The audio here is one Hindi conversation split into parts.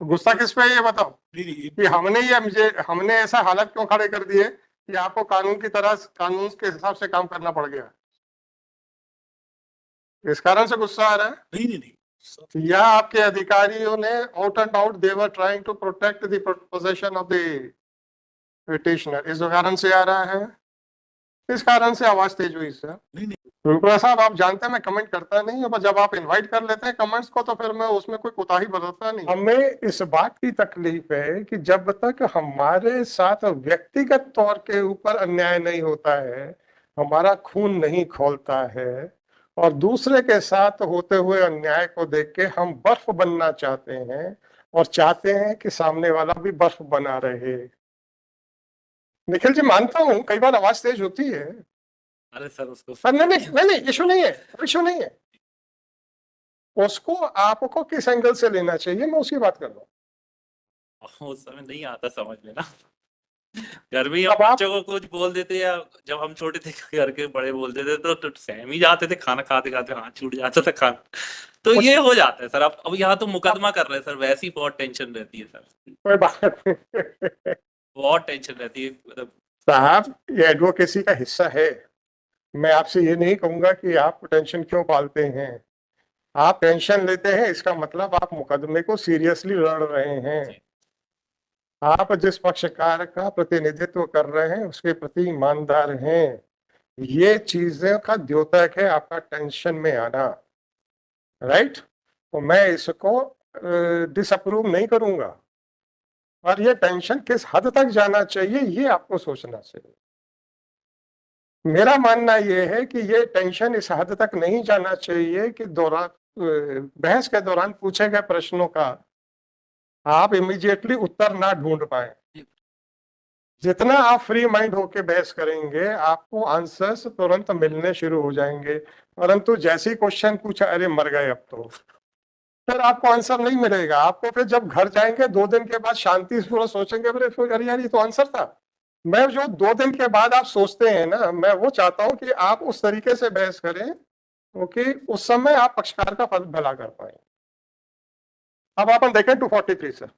गुस्सा किस पे है ये बताओ नहीं कि हमने ऐसा हालत क्यों खड़े कर दिए कि आपको कानून के हिसाब से काम करना पड़ गया। इस कारण से गुस्सा आ रहा है नहीं नहीं नहीं या आपके अधिकारियों ने out and out they were trying to protect the position of the petitioner, इस कारण से आ रहा है, इस कारण से आवाज तेज हुई सर। नहीं नहीं रुपया साहब आप जानते हैं मैं कमेंट करता नहीं हूँ, पर जब आप इनवाइट कर लेते हैं कमेंट्स को तो फिर मैं उसमें कोई कोताही बरतता नहीं। हमें इस बात की तकलीफ है कि जब तक हमारे साथ व्यक्तिगत तौर के ऊपर अन्याय नहीं होता है, हमारा खून नहीं खौलता है और दूसरे के साथ होते हुए अन्याय को देख के हम बर्फ बनना चाहते हैं और चाहते हैं कि सामने वाला भी बर्फ बना रहे। निखिल जी मानता हूं कई बार आवाज तेज होती है, अरे सर उसको नहीं नहीं नहीं नहीं इशू नहीं है, इशू नहीं है। उसको आपको किस एंगल से लेना चाहिए मैं उसकी बात कर रहा हूँ। उस समय नहीं आता समझ में ना। घर में ही हम अब आप बच्चों को कुछ बोल देते या जब हम छोटे थे घर के बड़े बोल देते तो सहम ही जाते थे, खाना खाते खाते हाथ छूट जाता था खाना। तो कुछ ये हो जाता है सर। अब यहाँ तो मुकदमा कर रहे हैं सर, वैसी बहुत टेंशन रहती है सर, कोई बात नहीं बहुत टेंशन रहती है मतलब। साहब ये एडवोकेसी का हिस्सा है। मैं आपसे ये नहीं कहूंगा कि आप टेंशन क्यों पालते हैं। आप टेंशन लेते हैं इसका मतलब आप मुकदमे को सीरियसली लड़ रहे हैं। जी आप जिस पक्षकार का प्रतिनिधित्व कर रहे हैं उसके प्रति ईमानदार हैं। ये चीजें का द्योतक है आपका टेंशन में आना, राइट। तो मैं इसको डिसअप्रूव नहीं करूंगा और ये टेंशन किस हद तक जाना चाहिए ये आपको सोचना चाहिए। मेरा मानना ये है कि ये टेंशन इस हद तक नहीं जाना चाहिए कि दौरान बहस के दौरान पूछे गए प्रश्नों का आप इमीडिएटली उत्तर ना ढूंढ पाए। जितना आप फ्री माइंड होके बहस करेंगे आपको आंसर्स तुरंत मिलने शुरू हो जाएंगे, परंतु जैसे ही क्वेश्चन पूछा अरे मर गए अब तो, फिर आपको आंसर नहीं मिलेगा। आपको फिर जब घर जाएंगे 2 दिन के बाद शांति से पूरा सोचेंगे अरे यार ये तो आंसर था। मैं जो 2 दिन के बाद आप सोचते हैं ना, मैं वो चाहता हूं कि आप उस तरीके से बहस करें क्योंकि उस समय आप पक्षकार का भला कर पाए। अब अपन देखें 243 sir.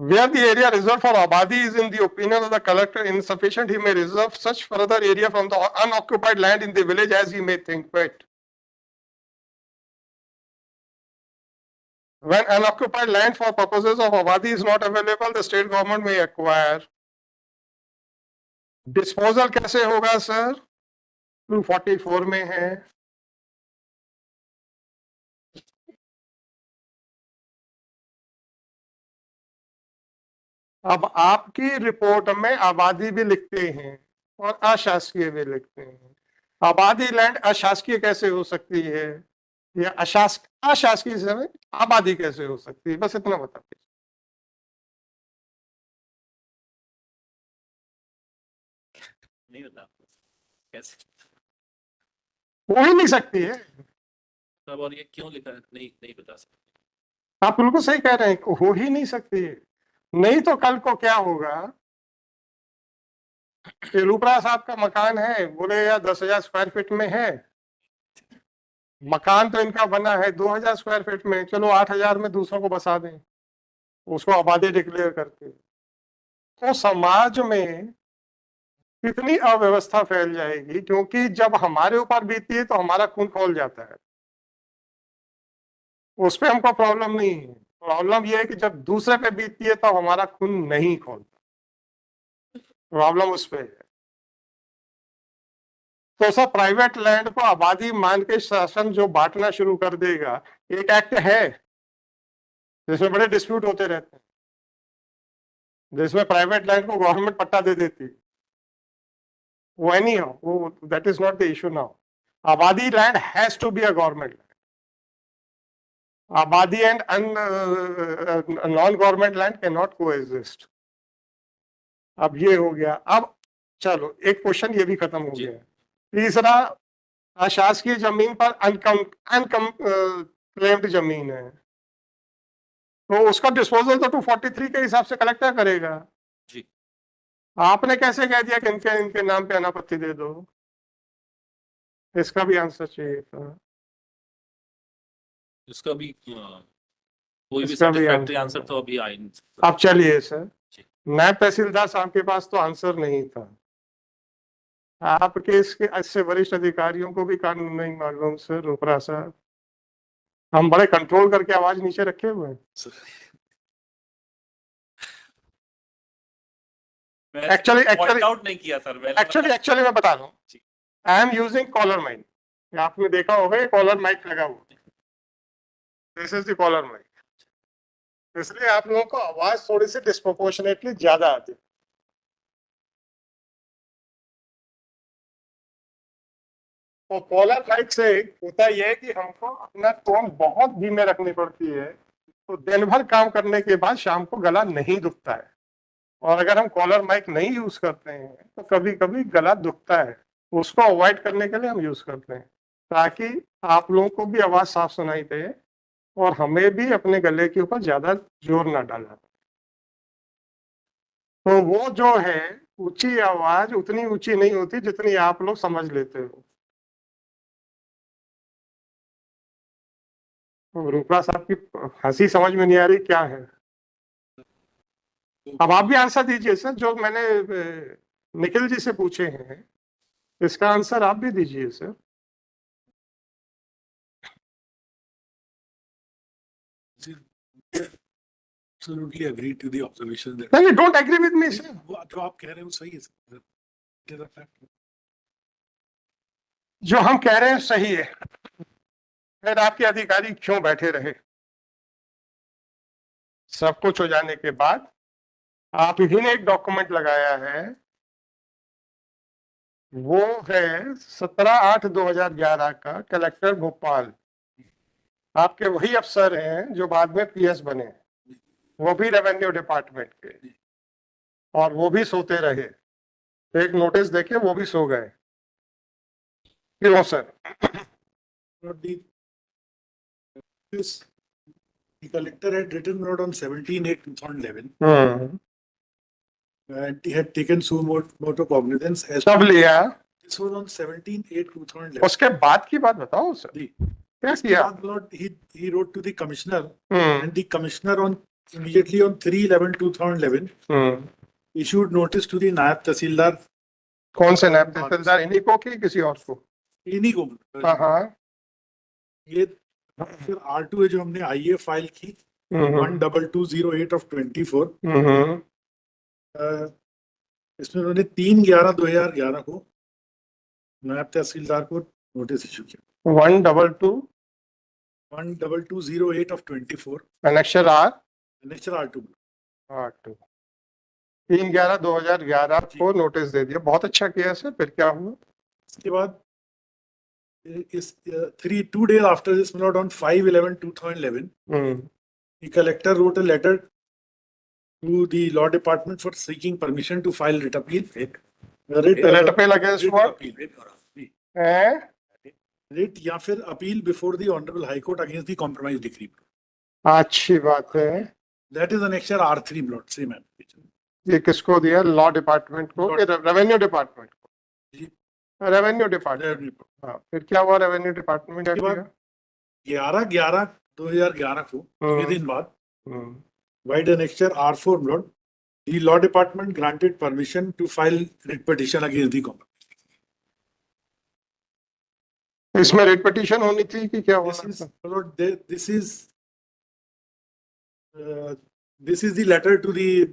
Where the area reserved for Abadi is in the opinion of the collector insufficient, he may reserve such further area from the unoccupied land in the village as he may think fit. When unoccupied land for purposes of Abadi is not available, the state government may acquire. Disposal कैसे होगा सर? 244 में है। अब आपकी रिपोर्ट में आबादी भी लिखते हैं और अशासकीय भी लिखते हैं। आबादी लैंड अशासकीय कैसे हो सकती है या अशासकीय समय आबादी कैसे हो सकती है, बस इतना बताते। नहीं बता कैसे हो ही नहीं सकती है। सब, और ये क्यों लिखा है नहीं नहीं बता सकते। आप बिल्कुल सही कह रहे हैं, हो ही नहीं सकती है। नहीं तो कल को क्या होगा कि रूपरा साहब का मकान है, बोले यार 10,000 स्क्वायर फीट में है, मकान तो इनका बना है 2,000 स्क्वायर फीट में, चलो 8,000 में दूसरों को बसा दें, उसको आबादी डिक्लेयर करके। तो समाज में कितनी अव्यवस्था फैल जाएगी, क्योंकि जब हमारे ऊपर बीती है तो हमारा खून खौल जाता है, उस पर हमको प्रॉब्लम नहीं है। प्रॉब्लम यह है कि जब दूसरे पे बीतती है तो हमारा खून नहीं खोलता, प्रॉब्लम उस पर है। तो सब प्राइवेट लैंड को आबादी मान के शासन जो बांटना शुरू कर देगा, एक एक्ट है जिसमें बड़े डिस्प्यूट होते रहते हैं, जिसमें प्राइवेट लैंड को गवर्नमेंट पट्टा दे देती है, वो एनी हो, वो that is not the issue now. Abadi land has to be a government. Abadi and non government land cannot नॉट कोएग्जिस्ट। अब ये हो गया। अब चलो एक क्वेश्चन ये भी खत्म हो गया। तीसरा, अशासकीय जमीन पर अनक्लेम्ड जमीन है तो उसका डिस्पोजल तो 243 के हिसाब से कलेक्टर करेगा जी। आपने कैसे कह दिया कि इनके इनके नाम पे अनापत्ति दे दो? इसका भी आंसर चाहिए था। इसका भी कोई भी इसका भी सेटिस्फैक्टरी आंसर तो अभी आ ही नहीं सकता। अब चलिए सर, नायब तहसीलदार साहब के पास तो आंसर नहीं था। आपके इसके इससे वरिष्ठ अधिकारियों को भी कानून नहीं मालूम सर, रोपरा साहब। हम बड़े कंट्रोल करके आवाज नीचे रखे हुए हैं। एक्चुअली पॉइंट आउट नहीं किया सर मैंने। एक्चुअली मैं बता रहा हूँ, I am using collar mic. आपने देखा होगा ये कॉलर माइक लगा हुआ, this is the collar mic, इसलिए आप लोगों को आवाज थोड़ी सी डिस्प्रोपोर्शनेटली ज्यादा आती है। तो कॉलर माइक से होता यह है कि हमको अपना टोन बहुत धीमे रखनी पड़ती है, तो दिन भर काम करने के बाद शाम को गला नहीं दुखता है। और अगर हम कॉलर माइक नहीं यूज करते हैं तो कभी कभी गला दुखता है, उसको अवॉइड करने के लिए हम यूज करते हैं, ताकि आप लोगों को भी आवाज साफ सुनाई दे और हमें भी अपने गले के ऊपर ज्यादा जोर ना डालना। तो वो जो है ऊंची आवाज उतनी ऊंची नहीं होती जितनी आप लोग समझ लेते हो। तो रूपला साहब की हंसी समझ में नहीं आ रही क्या है। अब आप भी आंसर दीजिए सर, जो मैंने निखिल जी से पूछे हैं इसका आंसर आप भी दीजिए sir. Absolutely agree to the observation that नहीं, don't agree with me sir. जो आप कह रहे हैं वो सही है sir. It is a fact. जो हम कह रहे हैं सही है, फिर आपके अधिकारी क्यों बैठे रहे? सब कुछ हो जाने के बाद आप ही ने एक डॉक्यूमेंट लगाया है, वो है 17/8/2011 का, कलेक्टर भोपाल। आपके वही अफसर हैं जो बाद में पीएस बने, वो भी रेवेन्यू डिपार्टमेंट के, और वो भी सोते रहे। एक नोटिस देके वो भी सो गए, क्यों sir? Not the collector had written note on 17/8/2011 and he had taken suo motu cognizance as कब लिया? this was on 17/8/2011. उसके बाद की बात बताओ सर, जी। क्या उसके किया? बाद Lord, he wrote to the commissioner hmm, and the commissioner on immediately on 3/11/2011 issued notice to the नायब तहसीलदार। कौन से नायब तहसीलदार, इन्हीं को कि किसी और को? इन्हीं को। हाँ हाँ। ये फिर R2 है जो हमने IA फाइल की 12208/24। इसमें उन्होंने 3/11/2011 को नायब तहसीलदार को नोटिस इशू किया। 12208/24 एनेक्चर आर, एनेक्चर R2 3/11/2011 को नोटिस दे दिया। बहुत अच्छा किया सर, फिर क्या हुआ? इसके बाद इस 2 days after this, not on 5/11/2011, the collector wrote a letter to the law department for seeking permission to file writ appeal. Writ appeal against what? Writ या फिर appeal before the Honorable High Court against the compromise decree. अच्छी बात है। That is annexure R3 plot, same application. ये किसको दिया? लॉ डिपार्टमेंट को, रेवेन्यू डिपार्टमेंट को? जी। Revenue department. हाँ, फिर क्या हुआ? रेवेन्यू डिपार्टमेंट क्या किया? 11/11/2011 को 6 दिन बाद wide annexure R4 plot, the law department granted permission to file writ petition against the compromise. इसमें रिट पिटीशन होनी थी कि क्या होना था? This is the letter to the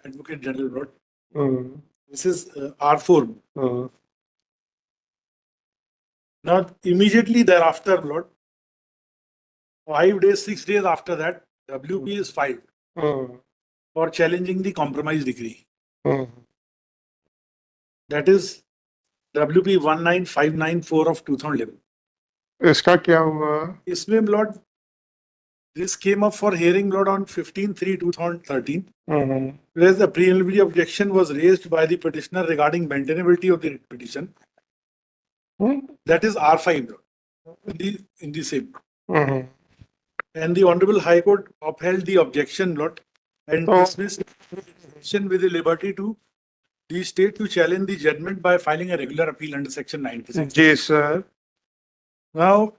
Advocate General plot. This is R4. Now, immediately thereafter, Lord, 5 days, 6 days after that, WP is filed for challenging the compromise decree. That is WP 19594 of 2011. इसका क्या हुआ? इसमें, Lord, this came up for hearing, Lord, on 15/3/2013. Whereas the preliminary objection was raised by the petitioner regarding maintainability of the writ petition. That is R5 in the same. And the Honorable High Court upheld the objection, Lord, and dismissed with the liberty to the state to challenge the judgment by filing a regular appeal under Section 96. जी sir. Now,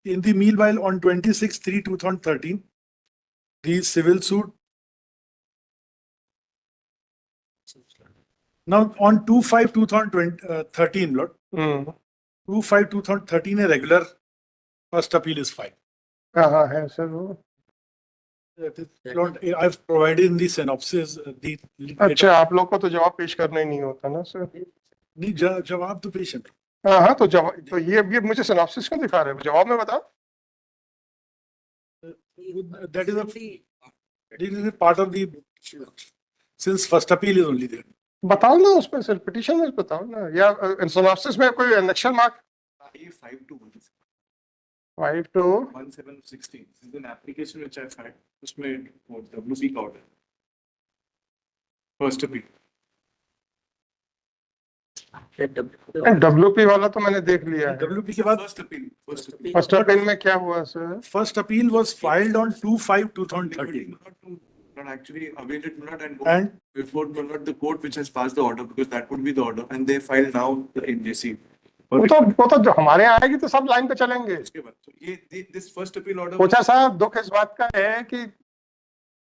in the meanwhile, on 26/3/2013, the civil suit. Now, on 2/5/2013, Lord, 2/5/2013, a regular first appeal is filed. कहाँ है सर वो? Lord, I've provided in the synopsis the. अच्छा, आप लोग को तो जवाब पेश करना ही नहीं होता ना सर? नहीं, जवाब तो पेश है। हाँ हाँ, तो जवाब तो ये मुझे सिनॉप्सिस क्यों दिखा रहे हैं? जवाब में बताओ। That is a part of the, since first appeal is only there. बताओ ना उसमें सर, पिटीशन में बताओ ना, या सिनॉप्सिस में कोई election mark? 5 to 1716 is an application which I've had. उसमें वो WP का order. First appeal. WP वाला तो मैंने देख लिया है। WP के बाद First appeal. First appeal. First appeal में क्या हुआ sir? first appeal was filed on 2/5/2013, Not actually awaited Mullat and and before Mullat the court which has passed the order, because that would be the order, and they file now the NJC. वो तो जो हमारे यहाँ आएगी तो सब लाइन पे चलेंगे। उसके बाद तो ये this first appeal order कोचा साहब, दुख इस बात का है कि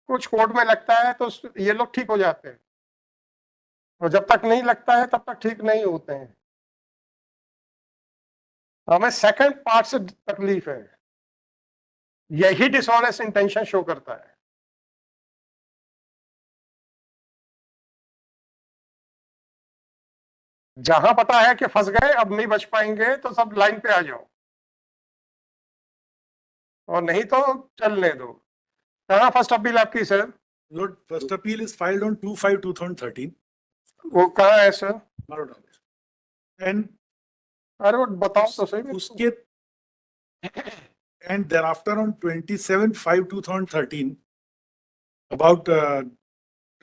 कुछ कोर्ट में लगता है तो ये लोग ठीक हो जाते हैं, और जब तक नहीं लगता है तब तक ठीक नहीं होते हैं। हमें सेकंड पार्ट से तकलीफ है, यही डिसऑनेस्ट इंटेंशन शो करता है। जहां पता है कि फंस गए, अब नहीं बच पाएंगे, तो सब लाइन पे आ जाओ, और नहीं तो चलने दो। कहाँ फर्स्ट अपील आपकी sir? Lord, first appeal is filed on 2/5/2013. वो कहाँ है सर? And अरे वो बताओ तो सही। उसके and thereafter on 27/5/2013, about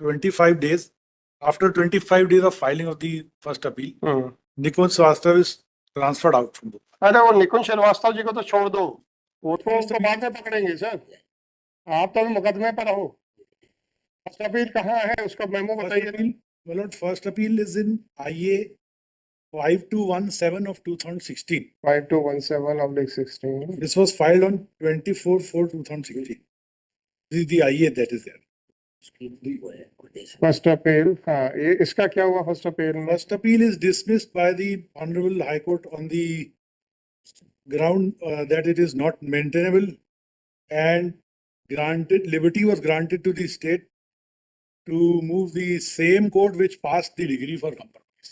25 days, after 25 days of filing of the first appeal, Nikun Srivastav is transferred out from the. अरे वो निकुंज श्रीवास्तव जी को तो छोड़ दो, वो तो उसको बाद में पकड़ेंगे सर। आप तो अभी मुकदमे पर हो। फर्स्ट अपील कहाँ है, उसका मेमो बताइए। Well, Lord, first appeal is in IA 5217 of 2016. 5217/16। This was filed on 24/4/2016. This is the IA that is there. First appeal, हाँ, ये इसका क्या हुआ फर्स्ट अपील में? First appeal is dismissed by the Honorable High Court on the ground that it is not maintainable, and liberty was granted to the state to move the same court which passed the degree for compromise.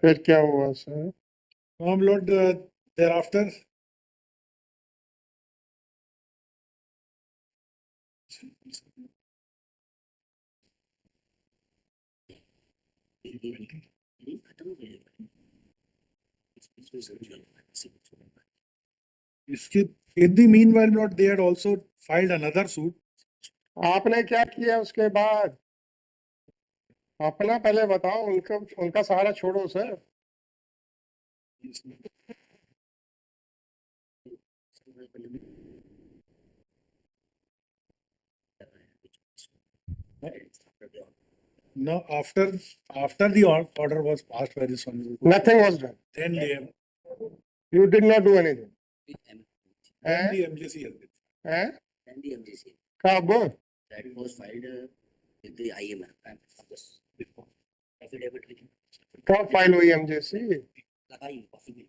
फिर क्या हुआ sir? Lord, thereafter, in the meanwhile, Lord, they had also filed another suit. आपने क्या किया उसके बाद? अपना पहले बताओ, उनका सहारा छोड़ो sir. Now, after the order was passed by this one, Nothing was done. then You did not do anything. then the MJC has been. हैं? And the MJC कब? that was filed with the IMF and affidavit लिखी कब फाइल हुई एमजेसी? लगाई कॉफी में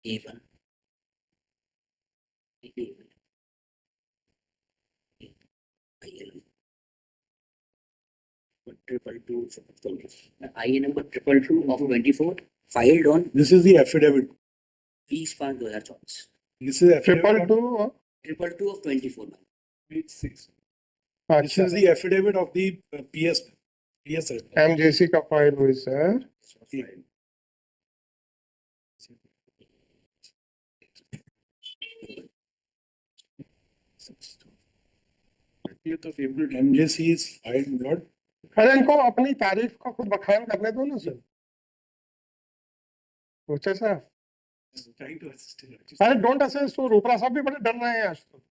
even IN number 222 of 24 filed on This is the affidavit. 20/2024 This is affidavit. 222? 222 of 24 Page 6. This अच्छा, is the affidavit of the PS. MJC का फाइल हुई सर। ये तो favourite MJC is filed, my lord. अरे इनको अपनी तारीफ का खुद बखान करने दो ना सर। पूछे sir. Trying to assist you. अरे डोंट असेस तो रूपरा साहब भी बड़े डर रहे हैं आज तो।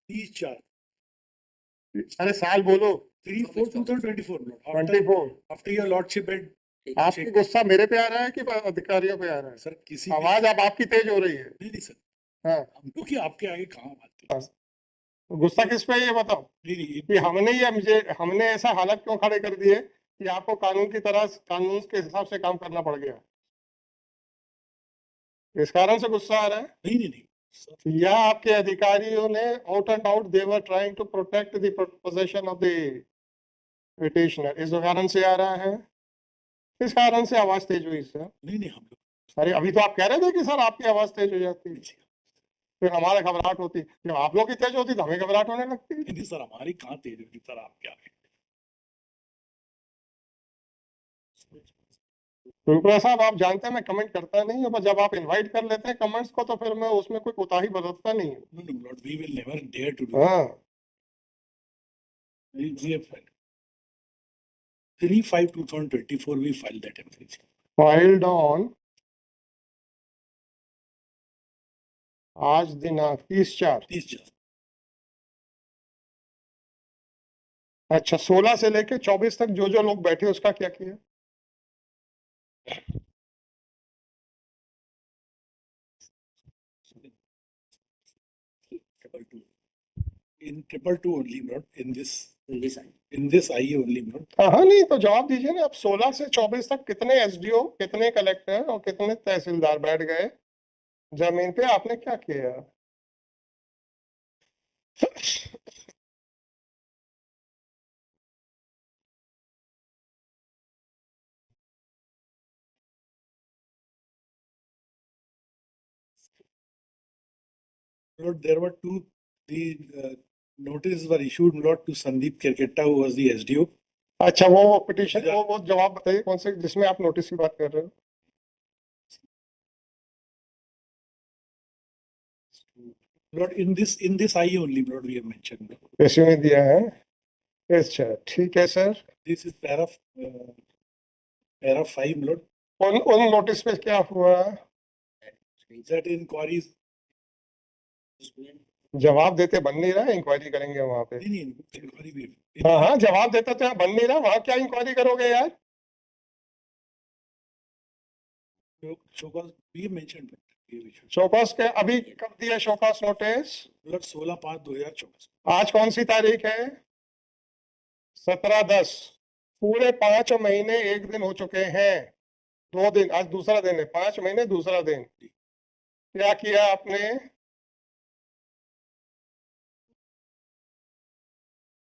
Please charge. अरे साल बोलो। 3/4/2024, my lord. 24। After your lordship had आपकी गुस्सा मेरे पे आ रहा है कि अधिकारियों पे आ रहा है? सर किसी आवाज अब आपकी तेज हो रही है। नहीं सर, हाँ हम लोग की आपके आगे कहाँ बात है? गुस्सा किस पे है ये बताओ नहीं कि हमने ऐसा हालत क्यों खड़े कर दिए कि आपको कानून के हिसाब से काम करना पड़ गया, इस कारण से गुस्सा आ रहा है? नहीं सर, या आपके अधिकारियों ने out and out they were trying to protect the position of the petitioner, इस कारण से आ रहा है? इस कारण से आवाज तेज हुई सर? नहीं हम लोग अरे अभी तो आप कह रहे थे कि सर आपकी आवाज तेज हो जाती, फिर हमारे घबराहट होती, जब आप लोग की तेज होती तो हमें घबराहट होने लगती। नहीं सर, हमारी कहाँ तेज होगी सर, आपके आगे। रुपला साहब आप जानते हैं मैं कमेंट करता नहीं हूँ, पर जब आप इनवाइट कर लेते हैं कमेंट्स को तो फिर मैं उसमें कोई कोताही बरतता नहीं हूँ। No, Lord, we will never dare to do हाँ We have filed. 3/5/2024 we filed that everything. Filed on आज दिनांक 30/4। 30 अच्छा 16 से लेके 24 तक जो जो लोग बैठे उसका क्या किया? in 222 only, not in this IE only, not. हाँ नहीं तो जवाब दीजिए ना, अब 16 से 24 तक कितने एसडीओ, कितने कलेक्टर और कितने तहसीलदार बैठ गए जमीन पे, आपने क्या किया? Lord, there were two. The notices were issued, Lord, to Sandeep Kerketta, who was the SDO. अच्छा वो पिटीशन वो जवाब बताइए कौन से जिसमें आप नोटिस की बात कर रहे हो? Lord, in this IE only, Lord, we have mentioned. रेस्यूमे में दिया है? अच्छा ठीक है sir. This is para 5, Lord. उन नोटिस पे क्या हुआ? That inquiries. जवाब देते बन नहीं रहा, इंक्वायरी करेंगे वहां पे। नहीं inquiry भी। हाँ जवाब देते तो बन नहीं रहा, वहां क्या इंक्वायरी करोगे यार? Showcase we have mentioned. Show cause के अभी कब दिया शोकॉस नोटिस? Lord, 16/5/2024. आज कौन सी तारीख है? 17/10। पूरे 5 महीने 1 दिन हो चुके हैं, 2 दिन, आज दूसरा दिन है, 5 महीने दूसरा दिन। क्या किया आपने?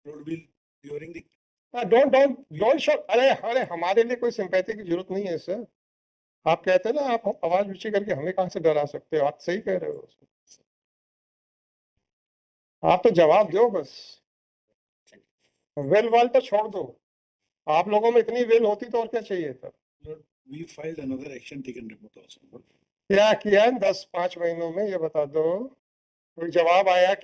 Lord, will during the don't show. अरे हमारे लिए कोई सिंपैथी की जरूरत नहीं है सर। आप कहते हैं ना आप आवाज ऊंची करके हमें कहां से डरा सकते हो, आप सही कह रहे हो। आप तो जवाब दो बस, वेल वाल तो छोड़ दो, आप लोगों में इतनी वेल होती तो और क्या चाहिए था? Lord, we filed another action taken report also. Lord. क्या किया 10-5 महीनों में, ये बता दो। कोई जवाब आया?